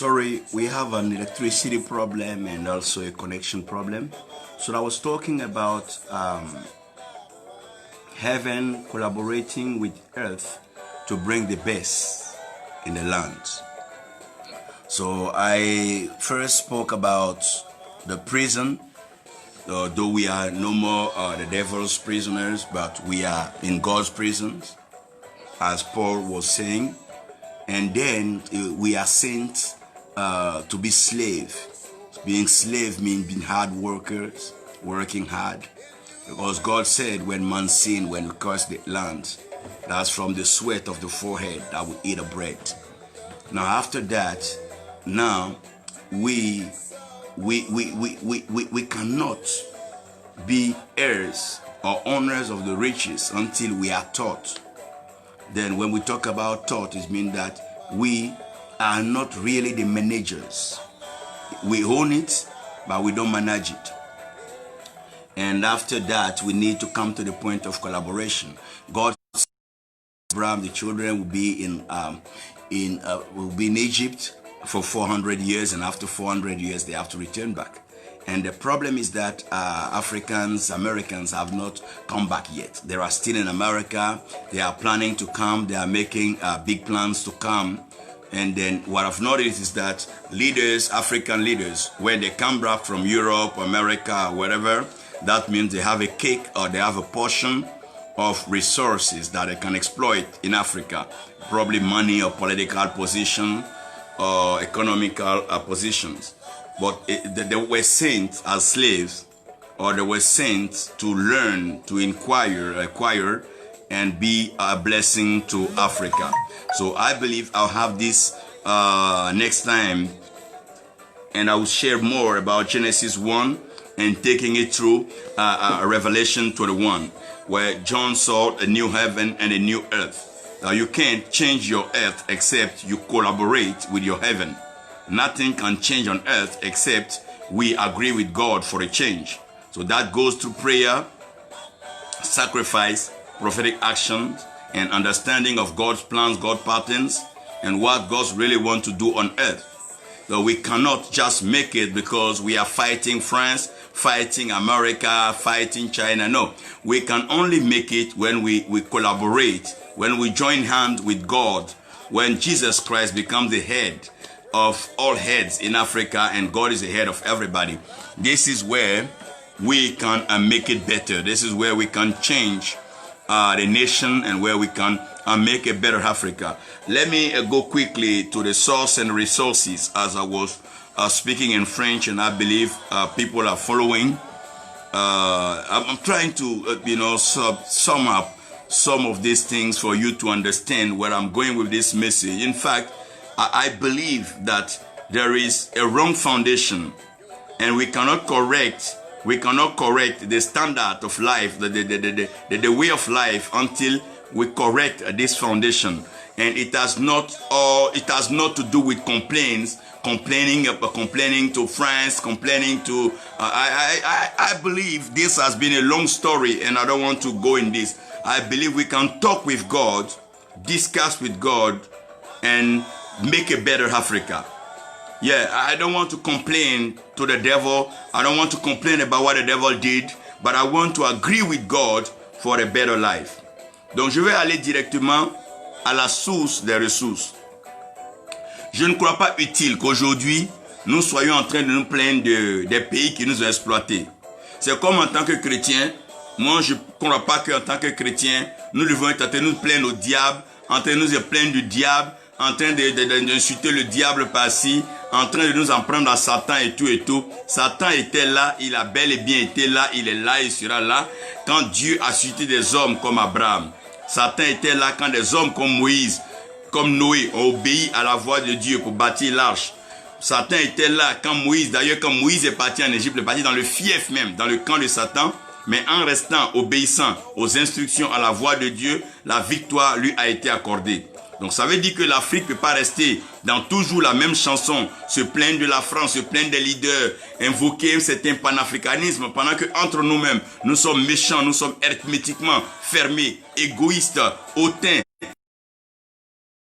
Sorry, we have an electricity problem and also a connection problem. So I was talking about heaven collaborating with earth to bring the best in the land. So I first spoke about the prison, though we are no more the devil's prisoners, but we are in God's prisons, as Paul was saying. And then we are sent to be slave. Being slave means being hard workers, working hard. Because God said when man sinned, when we cursed the land, that's from the sweat of the forehead that we eat the bread. Now after that, now we cannot be heirs or owners of the riches until we are taught. Then when we talk about taught, it means that we are not really the managers. We own it, but we don't manage it. And after that, we need to come to the point of collaboration. God said, Abraham, the children will be in Egypt for 400 years, and after 400 years, they have to return back. And the problem is that Africans, Americans have not come back yet. They are still in America. They are planning to come. They are making big plans to come. And then what I've noticed is that leaders, African leaders, when they come back from Europe, America, wherever, that means they have a cake or they have a portion of resources that they can exploit in Africa. Probably money or political position or economical positions. But they were sent as slaves, or they were sent to learn, to acquire, and be a blessing to Africa. So I believe I'll have this next time, and I will share more about Genesis 1 and taking it through Revelation 21, where John saw a new heaven and a new earth. Now you can't change your earth except you collaborate with your heaven. Nothing can change on earth except we agree with God for a change. So that goes through prayer, sacrifice, prophetic actions, and understanding of God's plans, God's patterns, and what God really wants to do on earth. So we cannot just make it because we are fighting France, fighting America, fighting China. No, we can only make it when we collaborate, when we join hands with God, when Jesus Christ becomes the head of all heads in Africa, and God is the head of everybody. This is where we can make it better. This is where we can change the nation, and where we can make a better Africa. Let me go quickly to the source and resources, as I was speaking in French, and I believe people are following. I'm trying to sum up some of these things for you to understand where I'm going with this message. In fact, I believe that there is a wrong foundation, and we cannot correct the standard of life, the way of life, until we correct this foundation. And it has not to do with complaining to France, complaining to I believe this has been a long story, and I don't want to go in this. I believe we can talk with God, discuss with God, and make a better Africa. Yeah, I don't want to complain to the devil. I don't want to complain about what the devil did, but I want to agree with God for a better life. Donc je vais aller directement à la source des ressources. Je ne crois pas utile qu'aujourd'hui nous soyons en train de nous plaindre des pays qui nous ont exploités. C'est comme en tant que chrétien, moi je ne crois pas qu'en tant que chrétien, nous devons être en train de nous plaindre au diable, en train de nous plaindre du diable, en train d'insulter le diable par-ci, en train de nous en prendre à Satan et tout et tout. Satan était là, il a bel et bien été là, il est là, il sera là. Quand Dieu a suscité des hommes comme Abraham, Satan était là quand des hommes comme Moïse, comme Noé ont obéi à la voix de Dieu pour bâtir l'arche. Satan était là quand Moïse, d'ailleurs quand Moïse est parti en Égypte, il est parti dans le fief même, dans le camp de Satan, mais en restant obéissant aux instructions à la voix de Dieu, la victoire lui a été accordée. Donc ça veut dire que l'Afrique ne peut pas rester dans toujours la même chanson, se plaindre de la France, se plaindre des leaders, invoquer un certain panafricanisme, pendant que entre nous-mêmes, nous sommes méchants, nous sommes arithmétiquement fermés, égoïstes, hautains.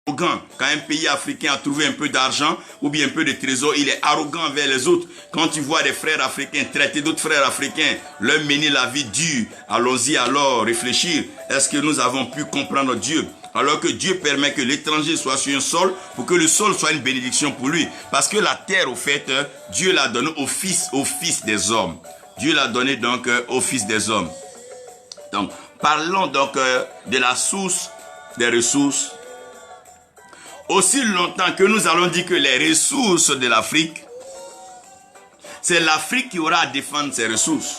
arrogant. Quand un pays africain a trouvé un peu d'argent ou bien un peu de trésor, il est arrogant envers les autres. Quand tu vois des frères africains traiter d'autres frères africains, leur mener la vie dure, allons-y alors réfléchir. Est-ce que nous avons pu comprendre Dieu? Alors que Dieu permet que l'étranger soit sur un sol pour que le sol soit une bénédiction pour lui. Parce que la terre, au fait, Dieu l'a donnée au fils des hommes. Dieu l'a donné donc au fils des hommes. Donc, parlons donc de la source des ressources. Aussi longtemps que nous allons dire que les ressources de l'Afrique, c'est l'Afrique qui aura à défendre ses ressources.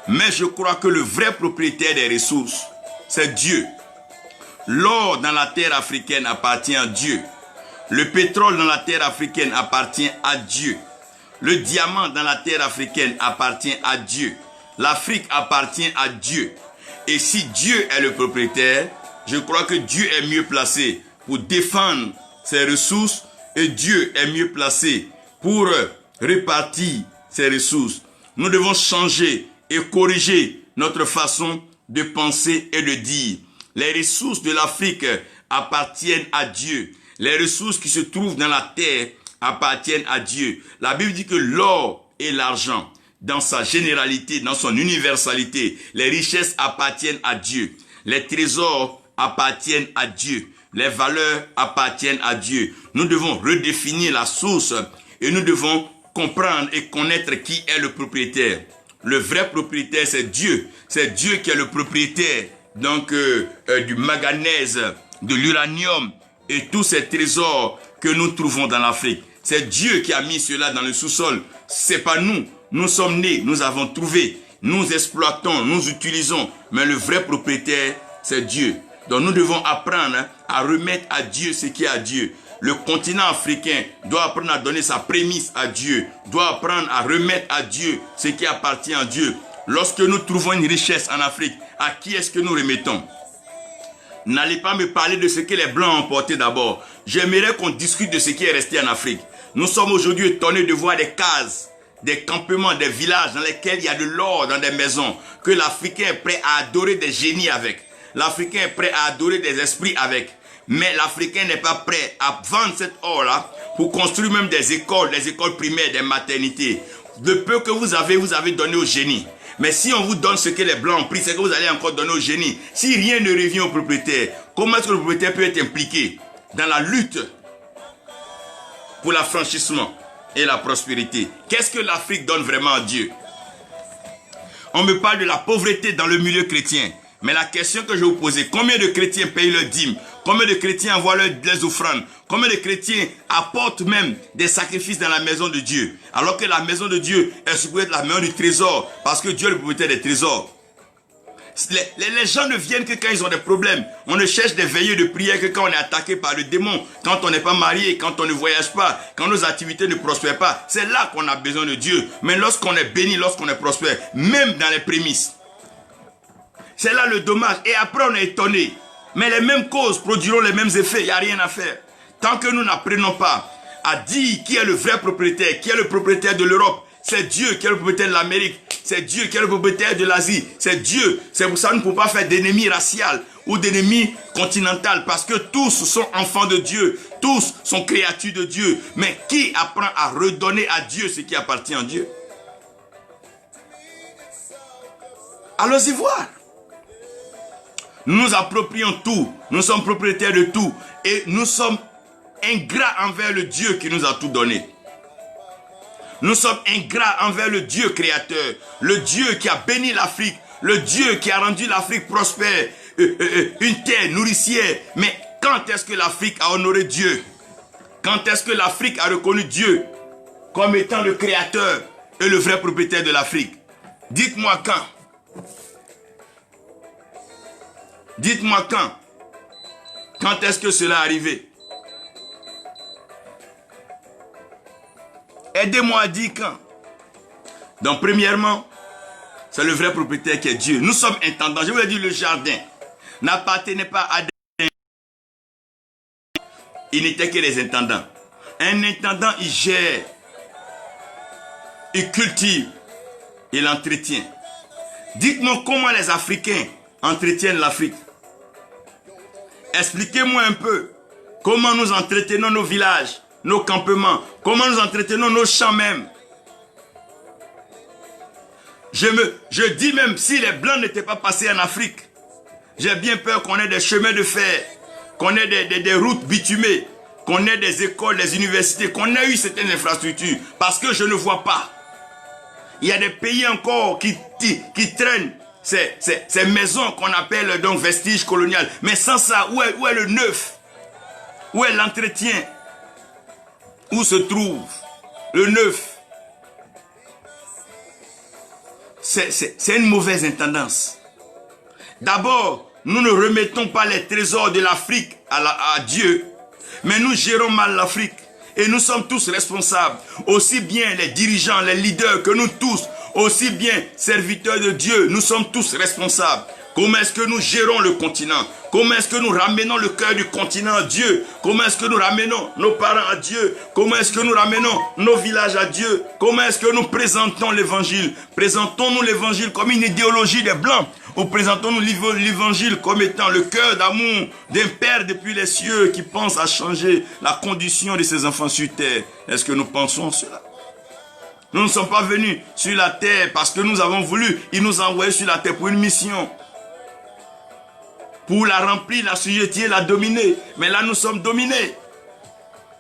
Mais je crois que le vrai propriétaire des ressources, c'est Dieu. L'or dans la terre africaine appartient à Dieu. Le pétrole dans la terre africaine appartient à Dieu. Le diamant dans la terre africaine appartient à Dieu. L'Afrique appartient à Dieu. Et si Dieu est le propriétaire, je crois que Dieu est mieux placé pour défendre ses ressources et Dieu est mieux placé pour répartir ses ressources. Nous devons changer et corriger notre façon de penser et de dire. Les ressources de l'Afrique appartiennent à Dieu. Les ressources qui se trouvent dans la terre appartiennent à Dieu. La Bible dit que l'or et l'argent, dans sa généralité, dans son universalité, les richesses appartiennent à Dieu. Les trésors appartiennent à Dieu. Les valeurs appartiennent à Dieu. Nous devons redéfinir la source et nous devons comprendre et connaître qui est le propriétaire. Le vrai propriétaire, c'est Dieu. C'est Dieu qui est le propriétaire donc du manganèse, de l'uranium et tous ces trésors que nous trouvons dans l'Afrique. C'est Dieu qui a mis cela dans le sous-sol. C'est pas nous. Nous sommes nés, nous avons trouvé, nous exploitons, nous utilisons. Mais le vrai propriétaire, c'est Dieu. Donc nous devons apprendre à remettre à Dieu ce qui est à Dieu. Le continent africain doit apprendre à donner sa prémisse à Dieu, doit apprendre à remettre à Dieu ce qui appartient à Dieu. Lorsque nous trouvons une richesse en Afrique, à qui est-ce que nous remettons? N'allez pas me parler de ce que les Blancs ont emporté d'abord. J'aimerais qu'on discute de ce qui est resté en Afrique. Nous sommes aujourd'hui étonnés de voir des cases, des campements, des villages dans lesquels il y a de l'or dans des maisons, que l'Africain est prêt à adorer des génies avec. L'Africain est prêt à adorer des esprits avec. Mais l'Africain n'est pas prêt à vendre cet or-là pour construire même des écoles primaires, des maternités. De peu que vous avez donné au génie. Mais si on vous donne ce que les Blancs ont pris, c'est que vous allez encore donner au génie. Si rien ne revient au propriétaire, comment est-ce que le propriétaire peut être impliqué dans la lutte pour l'affranchissement et la prospérité? Qu'est-ce que l'Afrique donne vraiment à Dieu? On me parle de la pauvreté dans le milieu chrétien. Mais la question que je vais vous poser, combien de chrétiens payent leurs dîmes? Combien de chrétiens envoient leurs offrandes? Combien de chrétiens apportent même des sacrifices dans la maison de Dieu? Alors que la maison de Dieu est supposée être la maison du trésor, parce que Dieu est le propriétaire des trésors. Les gens ne viennent que quand ils ont des problèmes. On ne cherche des veillées de prière que quand on est attaqué par le démon, quand on n'est pas marié, quand on ne voyage pas, quand nos activités ne prospèrent pas. C'est là qu'on a besoin de Dieu. Mais lorsqu'on est béni, lorsqu'on est prospère, même dans les prémices, c'est là le dommage. Et après, on est étonné. Mais les mêmes causes produiront les mêmes effets. Il n'y a rien à faire. Tant que nous n'apprenons pas à dire qui est le vrai propriétaire, qui est le propriétaire de l'Europe, c'est Dieu qui est le propriétaire de l'Amérique. C'est Dieu qui est le propriétaire de l'Asie. C'est Dieu. C'est pour ça que nous ne pouvons pas faire d'ennemis raciaux ou d'ennemis continentaux. Parce que tous sont enfants de Dieu. Tous sont créatures de Dieu. Mais qui apprend à redonner à Dieu ce qui appartient à Dieu? Allons-y voir. Nous nous approprions tout. Nous sommes propriétaires de tout. Et nous sommes ingrats envers le Dieu qui nous a tout donné. Nous sommes ingrats envers le Dieu créateur, le Dieu qui a béni l'Afrique, le Dieu qui a rendu l'Afrique prospère, une terre nourricière. Mais quand est-ce que l'Afrique a honoré Dieu? Quand est-ce que l'Afrique a reconnu Dieu comme étant le créateur et le vrai propriétaire de l'Afrique? Dites-moi quand. Dites-moi quand. Quand est-ce que cela est arrivé? Aidez-moi à dire quand. Donc, premièrement, c'est le vrai propriétaire qui est Dieu. Nous sommes intendants. Je vous l'ai dit, le jardin n'appartenait pas à des... Il n'était que des intendants. Un intendant, il gère, il cultive, il entretient. Dites-moi comment les Africains entretiennent l'Afrique. Expliquez-moi un peu Comment nous entretenons nos villages, nos campements, comment nous entretenons nos champs même. Je dis même, si les Blancs n'étaient pas passés en Afrique, j'ai bien peur qu'on ait des chemins de fer, qu'on ait des routes bitumées, qu'on ait des écoles, des universités, qu'on ait eu certaines infrastructures, parce que je ne vois pas. Il y a des pays encore qui traînent ces maisons qu'on appelle donc vestiges coloniales. Mais sans ça, où est le neuf? Où est l'entretien? Où se trouve le neuf? C'est une mauvaise intendance. D'abord, nous ne remettons pas les trésors de l'Afrique à Dieu, mais nous gérons mal l'Afrique. Et nous sommes tous responsables, aussi bien les dirigeants, les leaders que nous tous, aussi bien serviteurs de Dieu, nous sommes tous responsables. Comment est-ce que nous gérons le continent? Comment est-ce que nous ramenons le cœur du continent à Dieu? Comment est-ce que nous ramenons nos parents à Dieu? Comment est-ce que nous ramenons nos villages à Dieu? Comment est-ce que nous présentons l'évangile? Présentons-nous l'évangile comme une idéologie des Blancs? Ou présentons-nous l'évangile comme étant le cœur d'amour d'un Père depuis les cieux qui pense à changer la condition de ses enfants sur terre? Est-ce que nous pensons cela? Nous ne sommes pas venus sur la terre parce que nous avons voulu. Il nous a envoyés sur la terre pour une mission. Pour la remplir, la sujeter, la dominer. Mais là, nous sommes dominés.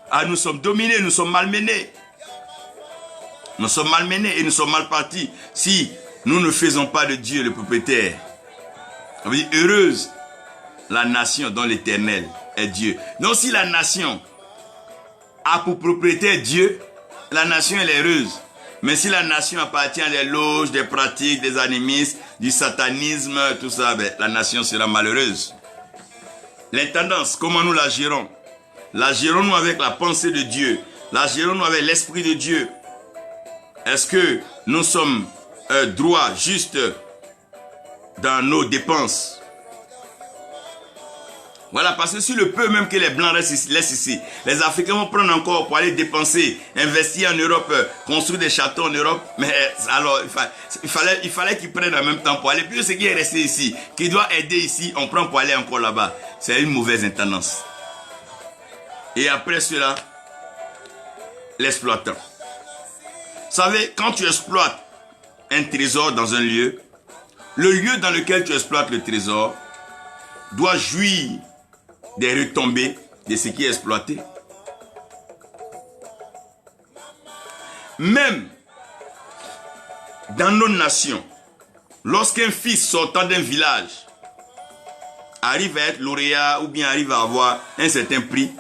Ah, nous sommes dominés, nous sommes malmenés. Nous sommes malmenés et nous sommes mal partis. Si nous ne faisons pas de Dieu le propriétaire. On dit, heureuse la nation dont l'Éternel est Dieu. Donc si la nation a pour propriétaire Dieu, la nation elle est heureuse. Mais si la nation appartient à des loges, des pratiques, des animistes, du satanisme, tout ça, ben, la nation sera malheureuse. L'intendance, comment nous la gérons? La gérons-nous avec la pensée de Dieu? La gérons-nous avec l'Esprit de Dieu? Est-ce que nous sommes droits, justes dans nos dépenses? Voilà, parce que si le peu même que les Blancs laissent ici, les Africains vont prendre encore pour aller dépenser, investir en Europe, construire des châteaux en Europe. Mais alors, il fallait qu'ils prennent en même temps pour aller. Puis ce qui est resté ici, qui doit aider ici, on prend pour aller encore là-bas. C'est une mauvaise intendance. Et après cela, l'exploitant. Vous savez, quand tu exploites un trésor dans un lieu, le lieu dans lequel tu exploites le trésor doit jouir des retombées de ce qui est exploité. Même dans nos nations, lorsqu'un fils sortant d'un village arrive à être lauréat ou bien arrive à avoir un certain prix,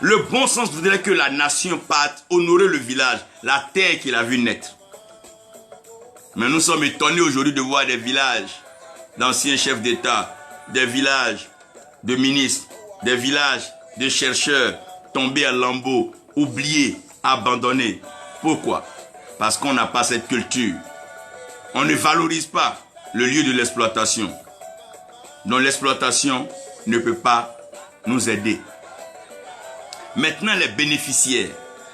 le bon sens voudrait que la nation parte honorer le village, la terre qu'il a vu naître. Mais nous sommes étonnés aujourd'hui de voir des villages d'anciens chefs d'État, des villages de ministres, des villages de chercheurs tombés à lambeaux, oubliés, abandonnés. Pourquoi? Parce qu'on n'a pas cette culture. On ne valorise pas le lieu de l'exploitation. Donc l'exploitation ne peut pas nous aider. Maintenant les bénéficiaires,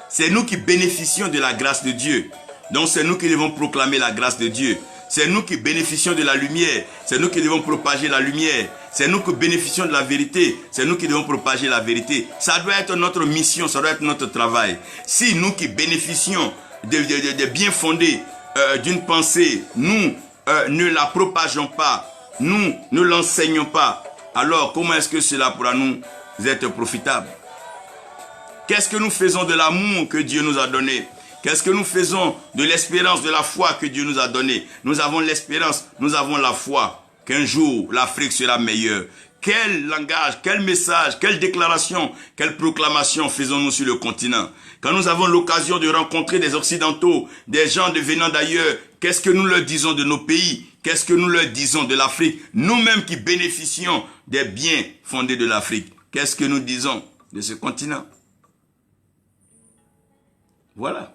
c'est nous qui bénéficions de la grâce de Dieu. Donc c'est nous qui devons proclamer la grâce de Dieu. C'est nous qui bénéficions de la lumière. C'est nous qui devons propager la lumière. C'est nous qui bénéficions de la vérité. C'est nous qui devons propager la vérité. Ça doit être notre mission, ça doit être notre travail. Si nous qui bénéficions de bien fondés d'une pensée, nous ne la propageons pas, nous ne l'enseignons pas, alors comment est-ce que cela pourra nous être profitable? Qu'est-ce que nous faisons de l'amour que Dieu nous a donné? Qu'est-ce que nous faisons de l'espérance, de la foi que Dieu nous a donnée? Nous avons l'espérance, nous avons la foi qu'un jour l'Afrique sera meilleure. Quel langage, quel message, quelle déclaration, quelle proclamation faisons-nous sur le continent? Quand nous avons l'occasion de rencontrer des Occidentaux, des gens venant d'ailleurs, qu'est-ce que nous leur disons de nos pays? Qu'est-ce que nous leur disons de l'Afrique? Nous-mêmes qui bénéficions des biens fondés de l'Afrique. Qu'est-ce que nous disons de ce continent? Voilà.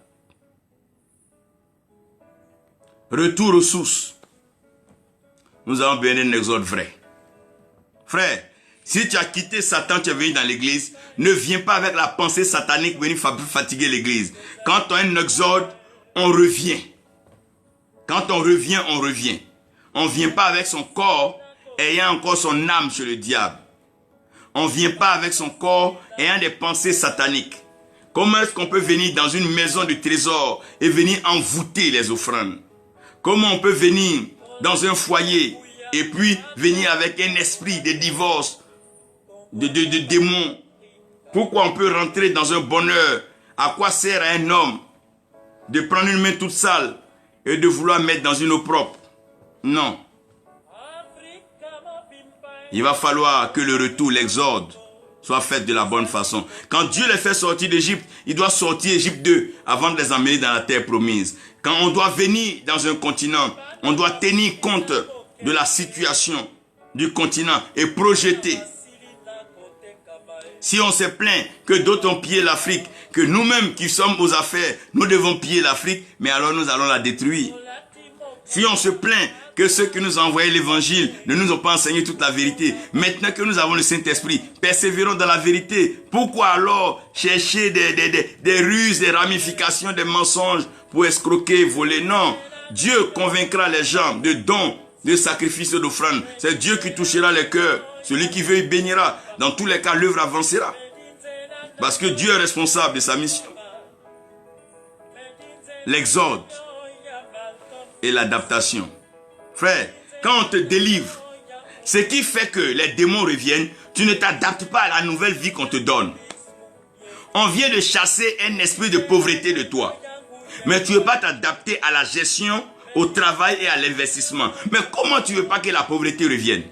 Retour aux sources. Nous allons donner un exode vrai. Frère, si tu as quitté Satan, tu es venu dans l'église, ne viens pas avec la pensée satanique venir fatiguer l'église. Quand on a un exode, on revient. Quand on revient, on revient. On ne vient pas avec son corps ayant encore son âme chez le diable. On ne vient pas avec son corps ayant des pensées sataniques. Comment est-ce qu'on peut venir dans une maison de trésor et venir envoûter les offrandes? Comment on peut venir dans un foyer et puis venir avec un esprit de divorce, de démons? Pourquoi on peut rentrer dans un bonheur? À quoi sert à un homme de prendre une main toute sale et de vouloir mettre dans une eau propre? Non. Il va falloir que le retour, l'exode, soit fait de la bonne façon. Quand Dieu les fait sortir d'Égypte, il doit sortir Égypte d'eux avant de les emmener dans la terre promise. Quand on doit venir dans un continent, on doit tenir compte de la situation du continent et projeter. Si on se plaint que d'autres ont pillé l'Afrique, que nous-mêmes qui sommes aux affaires, nous devons piller l'Afrique, mais alors nous allons la détruire. Si on se plaint que ceux qui nous ont envoyé l'évangile ne nous ont pas enseigné toute la vérité, maintenant que nous avons le Saint-Esprit, persévérons dans la vérité. Pourquoi alors chercher des ruses, des ramifications, des mensonges pour escroquer, voler? Non, Dieu convaincra les gens de dons, de sacrifices, d'offrandes. C'est Dieu qui touchera les cœurs. Celui qui veut, il bénira. Dans tous les cas, l'œuvre avancera. Parce que Dieu est responsable de sa mission. L'exode et l'adaptation. Frère, quand on te délivre, ce qui fait que les démons reviennent, tu ne t'adaptes pas à la nouvelle vie qu'on te donne. On vient de chasser un esprit de pauvreté de toi. Mais tu ne veux pas t'adapter à la gestion, au travail et à l'investissement. Mais comment tu ne veux pas que la pauvreté revienne?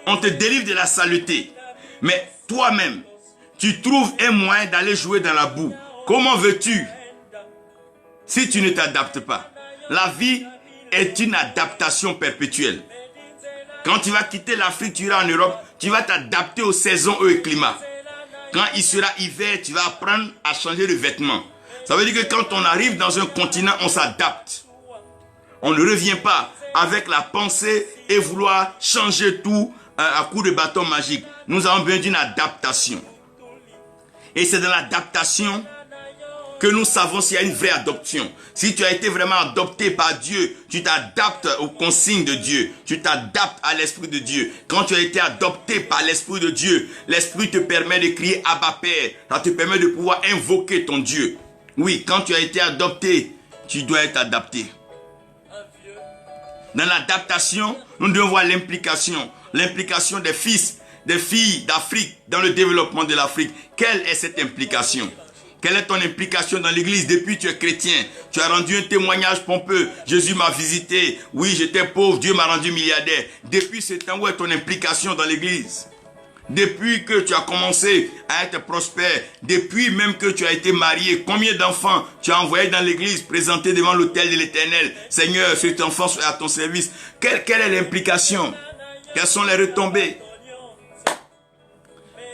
On te délivre de la saleté. Mais toi-même, tu trouves un moyen d'aller jouer dans la boue. Comment veux-tu? Si tu ne t'adaptes pas. La vie est une adaptation perpétuelle. Quand tu vas quitter l'Afrique, tu iras en Europe, tu vas t'adapter aux saisons et au climat. Quand il sera hiver, tu vas apprendre à changer de vêtements. Ça veut dire que quand on arrive dans un continent, on s'adapte. On ne revient pas avec la pensée et vouloir changer tout à coup de bâton magique. Nous avons besoin d'une adaptation. Et c'est dans l'adaptation que nous savons s'il y a une vraie adoption. Si tu as été vraiment adopté par Dieu, tu t'adaptes aux consignes de Dieu. Tu t'adaptes à l'Esprit de Dieu. Quand tu as été adopté par l'Esprit de Dieu, l'Esprit te permet de crier Abba Père. Ça te permet de pouvoir invoquer ton Dieu. Oui, quand tu as été adopté, tu dois être adapté. Dans l'adaptation, nous devons voir l'implication. L'implication des fils, des filles d'Afrique dans le développement de l'Afrique. Quelle est cette implication? Quelle est ton implication dans l'église depuis que tu es chrétien? Tu as rendu un témoignage pompeux. Jésus m'a visité. Oui, j'étais pauvre. Dieu m'a rendu milliardaire. Depuis ce temps, où est ton implication dans l'église? Depuis que tu as commencé à être prospère, depuis même que tu as été marié, combien d'enfants tu as envoyé dans l'église, présentés devant l'autel de l'Éternel? Seigneur, cet enfant soit à ton service. Quelle est l'implication? Quelles sont les retombées?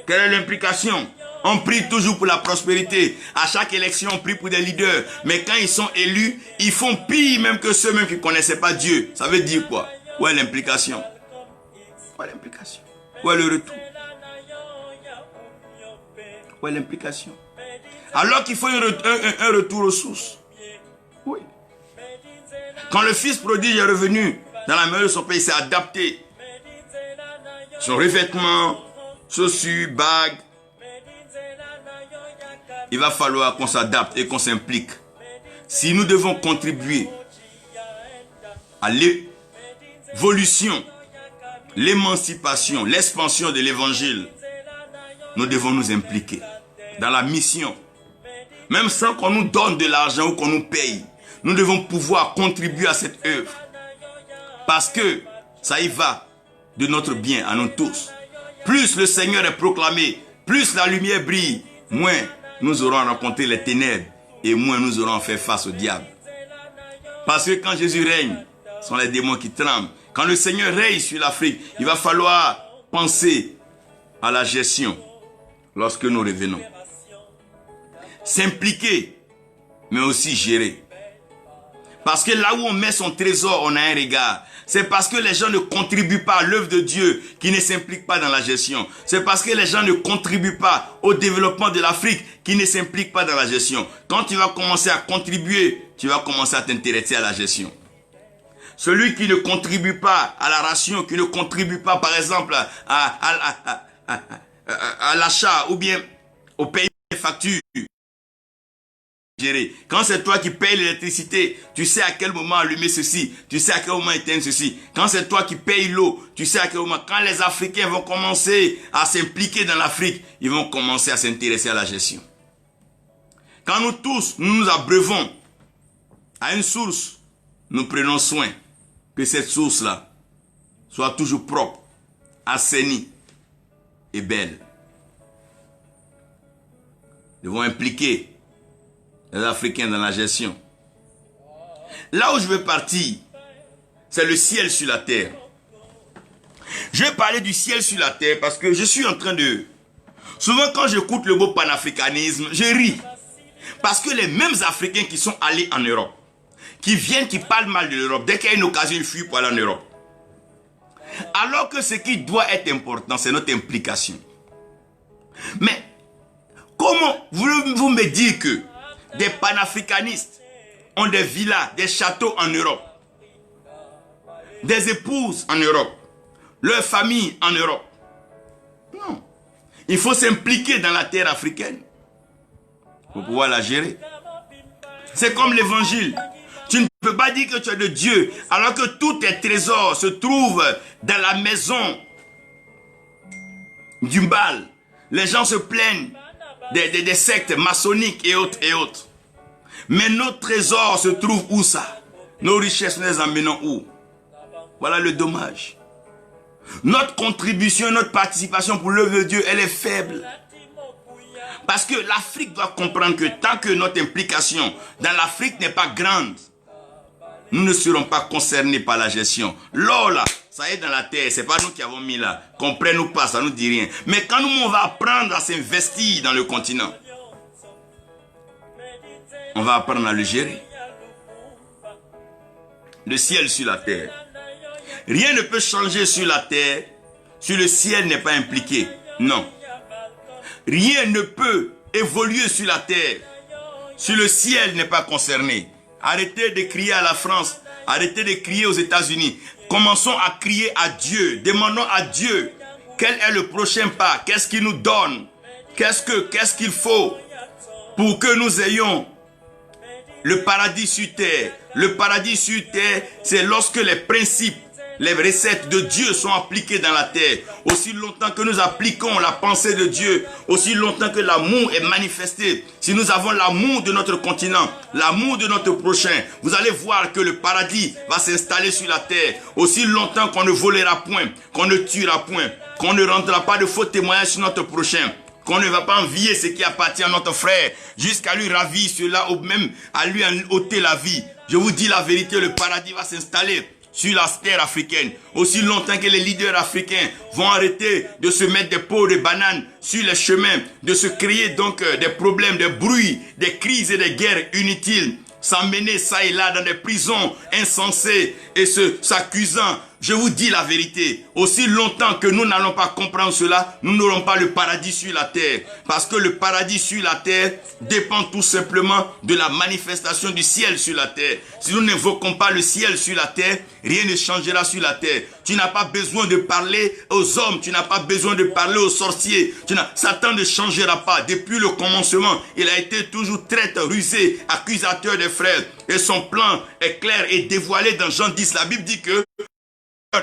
Quelle est l'implication? On prie toujours pour la prospérité. À chaque élection, on prie pour des leaders. Mais quand ils sont élus, ils font pire même que ceux-mêmes qui ne connaissaient pas Dieu. Ça veut dire quoi? Où est l'implication? Où est l'implication? Où est le retour? Où est l'implication? Alors qu'il faut un retour aux sources. Oui. Quand le fils prodigue est revenu dans la maison de son père, il s'est adapté. Son revêtement, chaussures, bagues. Il va falloir qu'on s'adapte et qu'on s'implique. Si nous devons contribuer à l'évolution, l'émancipation, l'expansion de l'évangile, nous devons nous impliquer dans la mission. Même sans qu'on nous donne de l'argent ou qu'on nous paye, nous devons pouvoir contribuer à cette œuvre. Parce que ça y va de notre bien à nous tous. Plus le Seigneur est proclamé, plus la lumière brille, moins nous aurons rencontré les ténèbres et moins nous aurons fait face au diable. Parce que quand Jésus règne, ce sont les démons qui tremblent. Quand le Seigneur règne sur l'Afrique, il va falloir penser à la gestion lorsque nous revenons. S'impliquer, mais aussi gérer. Parce que là où on met son trésor, on a un regard. C'est parce que les gens ne contribuent pas à l'œuvre de Dieu qui ne s'impliquent pas dans la gestion. C'est parce que les gens ne contribuent pas au développement de l'Afrique qui ne s'impliquent pas dans la gestion. Quand tu vas commencer à contribuer, tu vas commencer à t'intéresser à la gestion. Celui qui ne contribue pas à la ration, qui ne contribue pas par exemple à l'achat ou bien au paiement des factures. Quand c'est toi qui payes l'électricité, tu sais à quel moment allumer ceci, tu sais à quel moment éteindre ceci. Quand c'est toi qui payes l'eau, tu sais à quel moment. Quand les Africains vont commencer à s'impliquer dans l'Afrique, ils vont commencer à s'intéresser à la gestion. Quand nous tous, nous abreuvons à une source, nous prenons soin que cette source-là soit toujours propre, assainie et belle. Nous devons impliquer les Africains dans la gestion. Là où je veux partir, c'est le ciel sur la terre. Je vais parler du ciel sur la terre parce que je suis en train de... Souvent quand j'écoute le mot panafricanisme, je ris. Parce que les mêmes Africains qui sont allés en Europe, qui viennent, qui parlent mal de l'Europe, dès qu'il y a une occasion, ils fuient pour aller en Europe. Alors que ce qui doit être important, c'est notre implication. Mais comment voulez-vous me dire que des panafricanistes ont des villas, des châteaux en Europe, des épouses en Europe, leur famille en Europe? Non. Il faut s'impliquer dans la terre africaine pour pouvoir la gérer. C'est comme l'évangile. Tu ne peux pas dire que tu es de Dieu alors que tous tes trésors se trouvent dans la maison du Baal. Les gens se plaignent des sectes maçonniques et autres et autres. Mais nos trésors se trouvent où ça? Nos richesses, nous les emmenons où? Voilà le dommage. Notre contribution, notre participation pour l'œuvre de Dieu, elle est faible. Parce que l'Afrique doit comprendre que tant que notre implication dans l'Afrique n'est pas grande, nous ne serons pas concernés par la gestion. L'or là, ça est dans la terre, c'est pas nous qui avons mis là. Comprenne ou pas, ça nous dit rien. Mais quand nous, on va apprendre à s'investir dans le continent, on va apprendre à le gérer. Le ciel sur la terre. Rien ne peut changer sur la terre si le ciel n'est pas impliqué. Non. Rien ne peut évoluer sur la terre si le ciel n'est pas concerné. Arrêtez de crier à la France. Arrêtez de crier aux États-Unis. Commençons à crier à Dieu. Demandons à Dieu quel est le prochain pas. Qu'est-ce qu'il nous donne? Qu'est-ce qu'il faut pour que nous ayons le paradis sur terre? Le paradis sur terre, c'est lorsque les principes, les recettes de Dieu sont appliquées dans la terre. Aussi longtemps que nous appliquons la pensée de Dieu, aussi longtemps que l'amour est manifesté, si nous avons l'amour de notre continent, l'amour de notre prochain, vous allez voir que le paradis va s'installer sur la terre. Aussi longtemps qu'on ne volera point, qu'on ne tuera point, qu'on ne rendra pas de faux témoignages sur notre prochain, qu'on ne va pas envier ce qui appartient à notre frère, jusqu'à lui ravir cela ou même à lui ôter la vie. Je vous dis la vérité, le paradis va s'installer sur la terre africaine. Aussi longtemps que les leaders africains vont arrêter de se mettre des pots de bananes sur les chemins, de se créer donc des problèmes, des bruits, des crises et des guerres inutiles, s'emmener ça et là dans des prisons insensées et s'accusant. Je vous dis la vérité, aussi longtemps que nous n'allons pas comprendre cela, nous n'aurons pas le paradis sur la terre. Parce que le paradis sur la terre dépend tout simplement de la manifestation du ciel sur la terre. Si nous n'invoquons pas le ciel sur la terre, rien ne changera sur la terre. Tu n'as pas besoin de parler aux hommes, tu n'as pas besoin de parler aux sorciers. Satan ne changera pas. Depuis le commencement, il a été toujours traître, rusé, accusateur des frères. Et son plan est clair et dévoilé dans Jean 10. La Bible dit que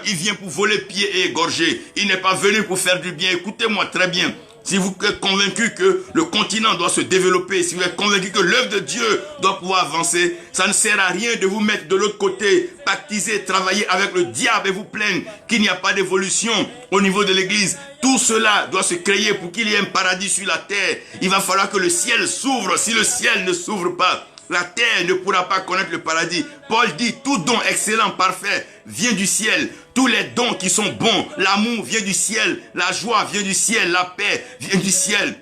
il vient pour voler, piller et égorger. Il n'est pas venu pour faire du bien. Écoutez-moi très bien. Si vous êtes convaincu que le continent doit se développer, si vous êtes convaincu que l'œuvre de Dieu doit pouvoir avancer, ça ne sert à rien de vous mettre de l'autre côté, pactiser, travailler avec le diable et vous plaindre qu'il n'y a pas d'évolution au niveau de l'église. Tout cela doit se créer pour qu'il y ait un paradis sur la terre. Il va falloir que le ciel s'ouvre. Si le ciel ne s'ouvre pas, la terre ne pourra pas connaître le paradis. Paul dit, tout don excellent, parfait, vient du ciel. Tous les dons qui sont bons, l'amour vient du ciel, la joie vient du ciel, la paix vient du ciel.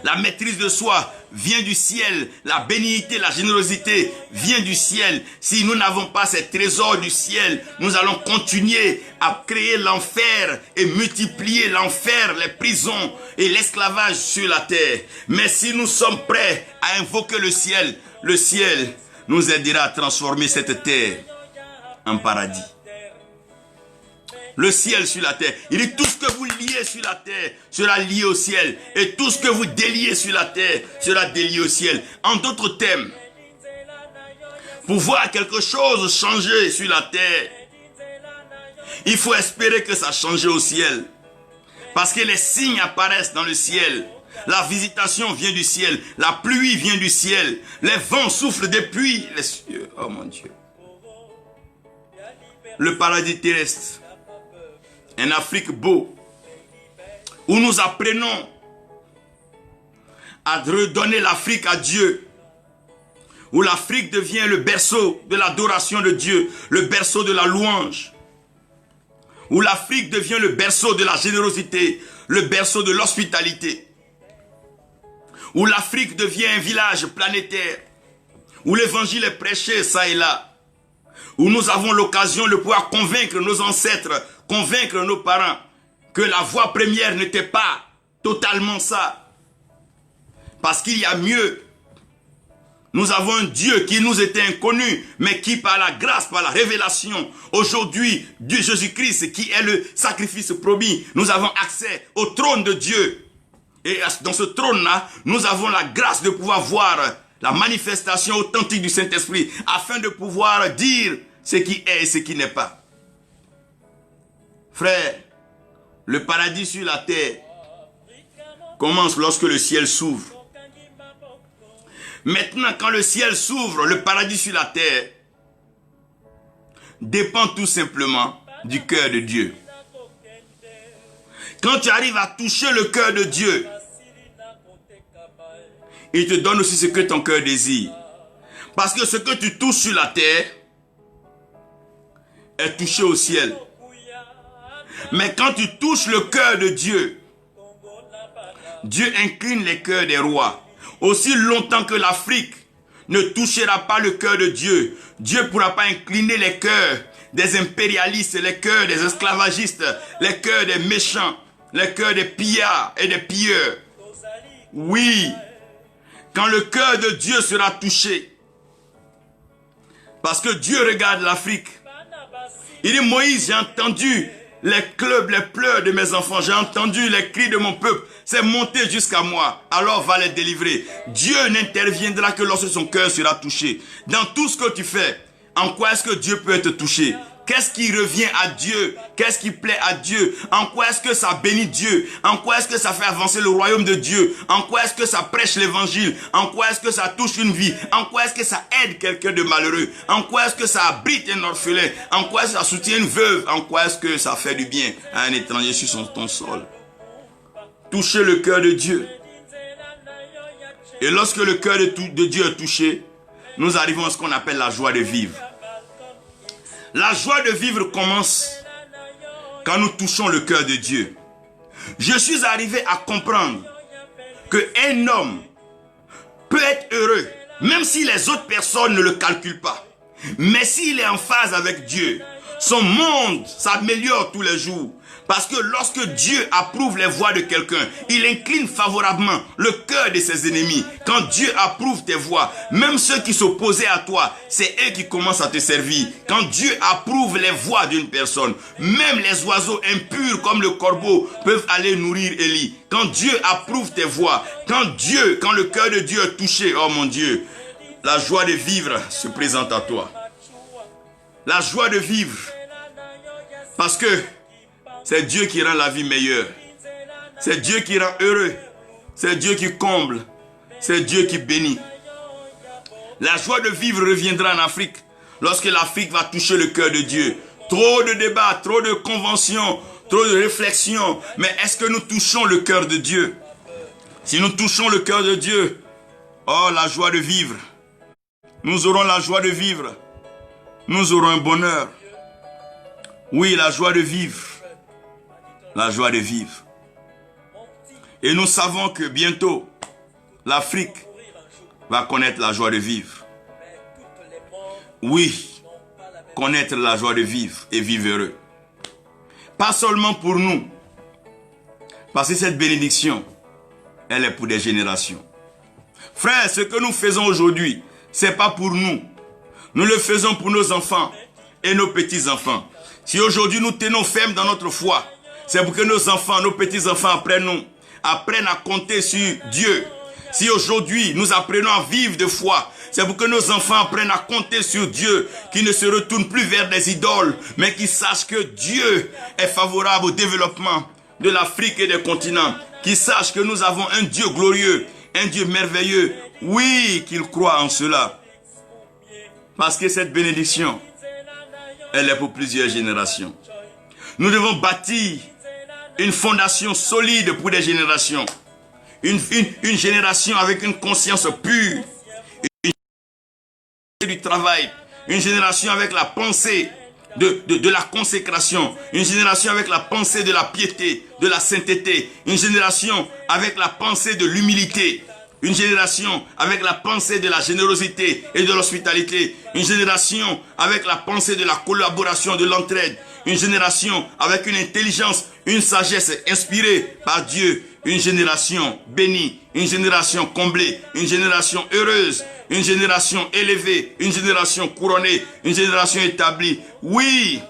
La maîtrise de soi vient du ciel. La bénignité, la générosité vient du ciel. Si nous n'avons pas ces trésors du ciel, nous allons continuer à créer l'enfer et multiplier l'enfer, les prisons et l'esclavage sur la terre. Mais si nous sommes prêts à invoquer le ciel nous aidera à transformer cette terre en paradis. Le ciel sur la terre. Il dit tout ce que vous liez sur la terre sera lié au ciel. Et tout ce que vous déliez sur la terre sera délié au ciel. En d'autres termes, pour voir quelque chose changer sur la terre, il faut espérer que ça change au ciel. Parce que les signes apparaissent dans le ciel. La visitation vient du ciel. La pluie vient du ciel. Les vents soufflent depuis les cieux. Oh mon Dieu. Le paradis terrestre. Un Afrique beau, où nous apprenons à redonner l'Afrique à Dieu, où l'Afrique devient le berceau de l'adoration de Dieu, le berceau de la louange, où l'Afrique devient le berceau de la générosité, le berceau de l'hospitalité, où l'Afrique devient un village planétaire, où l'évangile est prêché ça et là, où nous avons l'occasion de pouvoir convaincre nos ancêtres, convaincre nos parents que la voie première n'était pas totalement ça. Parce qu'il y a mieux. Nous avons un Dieu qui nous était inconnu, mais qui par la grâce, par la révélation, aujourd'hui, Dieu Jésus-Christ, qui est le sacrifice promis, nous avons accès au trône de Dieu. Et dans ce trône-là, nous avons la grâce de pouvoir voir la manifestation authentique du Saint-Esprit, afin de pouvoir dire ce qui est et ce qui n'est pas. Frère, le paradis sur la terre commence lorsque le ciel s'ouvre. Maintenant, quand le ciel s'ouvre, le paradis sur la terre dépend tout simplement du cœur de Dieu. Quand tu arrives à toucher le cœur de Dieu, il te donne aussi ce que ton cœur désire. Parce que ce que tu touches sur la terre est touché au ciel. Mais quand tu touches le cœur de Dieu, Dieu incline les cœurs des rois. Aussi longtemps que l'Afrique ne touchera pas le cœur de Dieu, Dieu ne pourra pas incliner les cœurs des impérialistes, les cœurs des esclavagistes, les cœurs des méchants, les cœurs des pillards et des pilleurs. Oui, quand le cœur de Dieu sera touché, parce que Dieu regarde l'Afrique. Il dit, Moïse, j'ai entendu les pleurs de mes enfants, j'ai entendu les cris de mon peuple, c'est monté jusqu'à moi, alors va les délivrer. Dieu n'interviendra que lorsque son cœur sera touché. Dans tout ce que tu fais, en quoi est-ce que Dieu peut être touché? Qu'est-ce qui revient à Dieu? Qu'est-ce qui plaît à Dieu? En quoi est-ce que ça bénit Dieu? En quoi est-ce que ça fait avancer le royaume de Dieu? En quoi est-ce que ça prêche l'évangile? En quoi est-ce que ça touche une vie? En quoi est-ce que ça aide quelqu'un de malheureux? En quoi est-ce que ça abrite un orphelin? En quoi est-ce que ça soutient une veuve? En quoi est-ce que ça fait du bien à un étranger sur ton sol? Toucher le cœur de Dieu. Et lorsque le cœur de Dieu est touché, nous arrivons à ce qu'on appelle la joie de vivre. La joie de vivre commence quand nous touchons le cœur de Dieu. Je suis arrivé à comprendre qu'un homme peut être heureux, même si les autres personnes ne le calculent pas. Mais s'il est en phase avec Dieu, son monde s'améliore tous les jours. Parce que lorsque Dieu approuve les voies de quelqu'un, il incline favorablement le cœur de ses ennemis. Quand Dieu approuve tes voies, même ceux qui s'opposaient à toi, c'est eux qui commencent à te servir. Quand Dieu approuve les voies d'une personne, même les oiseaux impurs comme le corbeau peuvent aller nourrir Élie. Quand Dieu approuve tes voies, quand le cœur de Dieu est touché, oh mon Dieu, la joie de vivre se présente à toi. La joie de vivre, parce que c'est Dieu qui rend la vie meilleure. C'est Dieu qui rend heureux. C'est Dieu qui comble. C'est Dieu qui bénit. La joie de vivre reviendra en Afrique lorsque l'Afrique va toucher le cœur de Dieu. Trop de débats, trop de conventions, trop de réflexions. Mais est-ce que nous touchons le cœur de Dieu? Si nous touchons le cœur de Dieu, oh, la joie de vivre. Nous aurons la joie de vivre. Nous aurons un bonheur. Oui, la joie de vivre. La joie de vivre. Et nous savons que bientôt, l'Afrique va connaître la joie de vivre. Oui, connaître la joie de vivre et vivre heureux. Pas seulement pour nous, parce que cette bénédiction, elle est pour des générations. Frère, ce que nous faisons aujourd'hui, ce n'est pas pour nous. Nous le faisons pour nos enfants et nos petits-enfants. Si aujourd'hui nous tenons ferme dans notre foi, c'est pour que nos enfants, nos petits-enfants apprennent à compter sur Dieu. Si aujourd'hui nous apprenons à vivre de foi, c'est pour que nos enfants apprennent à compter sur Dieu, qui ne se retournent plus vers des idoles, mais qui sachent que Dieu est favorable au développement de l'Afrique et des continents, qui sachent que nous avons un Dieu glorieux, un Dieu merveilleux. Oui, qu'ils croient en cela. Parce que cette bénédiction, elle est pour plusieurs générations. Nous devons bâtir une fondation solide pour des générations. Une génération avec une conscience pure. Une génération du travail. Une génération avec la pensée de la consécration. Une génération avec la pensée de la piété, de la sainteté. Une génération avec la pensée de l'humilité. Une génération avec la pensée de la générosité et de l'hospitalité. Une génération avec la pensée de la collaboration, de l'entraide. Une génération avec une intelligence, une sagesse inspirée par Dieu. Une génération bénie, une génération comblée, une génération heureuse, une génération élevée, une génération couronnée, une génération établie. Oui,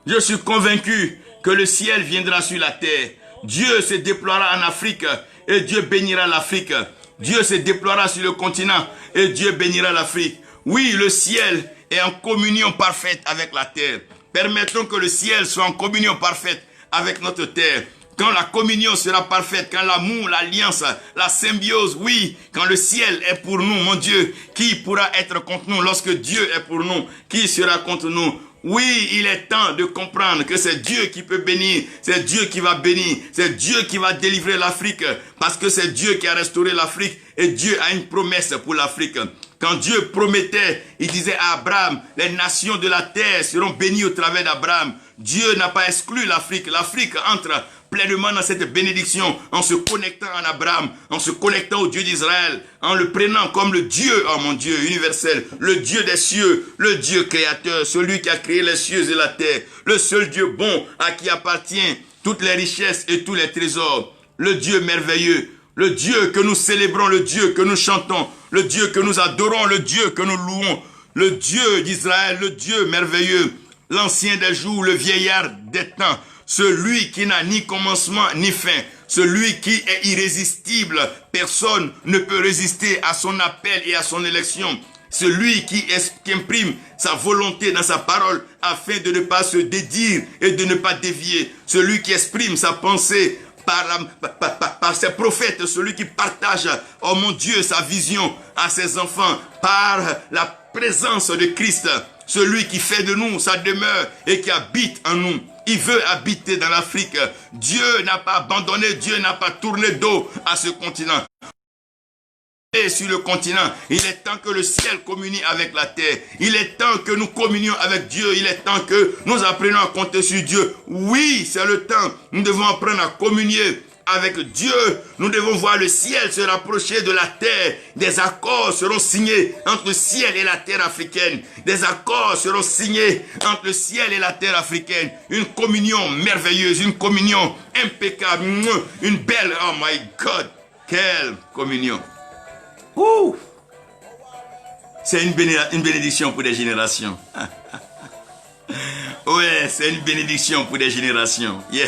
je suis convaincu que le ciel viendra sur la terre. Dieu se déploiera en Afrique et Dieu bénira l'Afrique. Dieu se déploiera sur le continent et Dieu bénira l'Afrique. Oui, le ciel est en communion parfaite avec la terre. Permettons que le ciel soit en communion parfaite avec notre terre. Quand la communion sera parfaite, quand l'amour, l'alliance, la symbiose, oui, quand le ciel est pour nous, mon Dieu, qui pourra être contre nous? Lorsque Dieu est pour nous, qui sera contre nous? Oui, il est temps de comprendre que c'est Dieu qui peut bénir, c'est Dieu qui va bénir, c'est Dieu qui va délivrer l'Afrique, parce que c'est Dieu qui a restauré l'Afrique et Dieu a une promesse pour l'Afrique. Quand Dieu promettait, il disait à Abraham, les nations de la terre seront bénies au travers d'Abraham. Dieu n'a pas exclu l'Afrique. L'Afrique entre pleinement dans cette bénédiction en se connectant à Abraham, en se connectant au Dieu d'Israël, en le prenant comme le Dieu, oh mon Dieu, universel, le Dieu des cieux, le Dieu créateur, celui qui a créé les cieux et la terre, le seul Dieu bon à qui appartient toutes les richesses et tous les trésors, le Dieu merveilleux, le Dieu que nous célébrons, le Dieu que nous chantons, le Dieu que nous adorons, le Dieu que nous louons, le Dieu d'Israël, le Dieu merveilleux, l'ancien des jours, le vieillard des temps, celui qui n'a ni commencement ni fin, celui qui est irrésistible, personne ne peut résister à son appel et à son élection, celui qui imprime sa volonté dans sa parole afin de ne pas se dédire et de ne pas dévier, celui qui exprime sa pensée par ses prophètes, celui qui partage, oh mon Dieu, sa vision à ses enfants par la présence de Christ, celui qui fait de nous sa demeure et qui habite en nous. Il veut habiter dans l'Afrique. Dieu n'a pas abandonné, Dieu n'a pas tourné dos à ce continent. Et sur le continent, il est temps que le ciel communie avec la terre. Il est temps que nous communions avec Dieu. Il est temps que nous apprenions à compter sur Dieu. Oui, c'est le temps. Nous devons apprendre à communier avec Dieu. Nous devons voir le ciel se rapprocher de la terre. Des accords seront signés entre le ciel et la terre africaine. Des accords seront signés entre le ciel et la terre africaine. Une communion merveilleuse, une communion impeccable, une belle, oh my God, quelle communion. Ouh. C'est une bénédiction pour des générations. Ouais, c'est une bénédiction pour des générations. Yeah.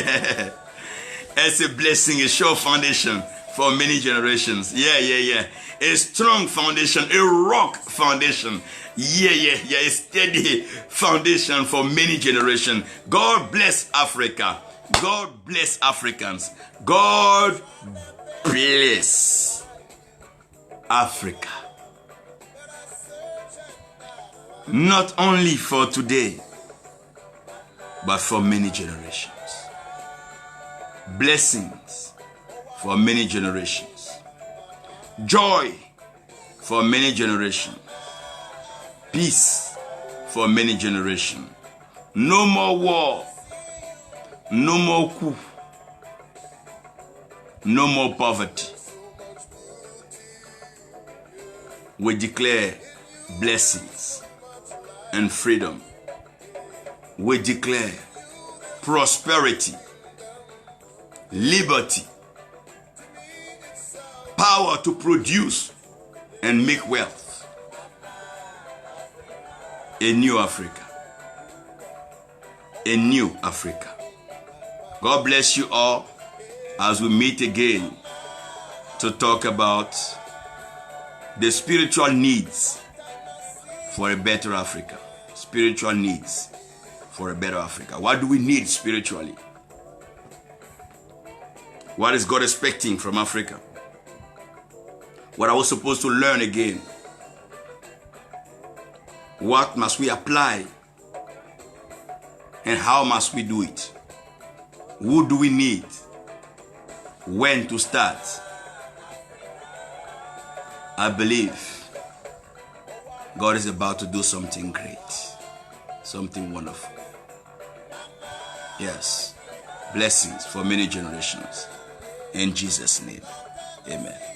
It's a blessing, a sure foundation for many generations. Yeah, yeah, yeah. A strong foundation, a rock foundation. Yeah, yeah, yeah. A steady foundation for many generations. God bless Africa. God bless Africans. God bless Africa. Not only for today, but for many generations. Blessings for many generations. Joy for many generations. Peace for many generations. No more war. No more coup. No more poverty. We declare blessings and freedom. We declare prosperity, liberty, power to produce and make wealth. A new Africa. a new Africa. God bless you all as we meet again to talk about the spiritual needs for a better Africa. Spiritual needs for a better Africa. What do we need spiritually? What is God expecting from Africa? What are we supposed to learn again? What must we apply? And how must we do it? Who do we need? When to start? I believe God is about to do something great, something wonderful. Yes, blessings for many generations. In Jesus' name, amen.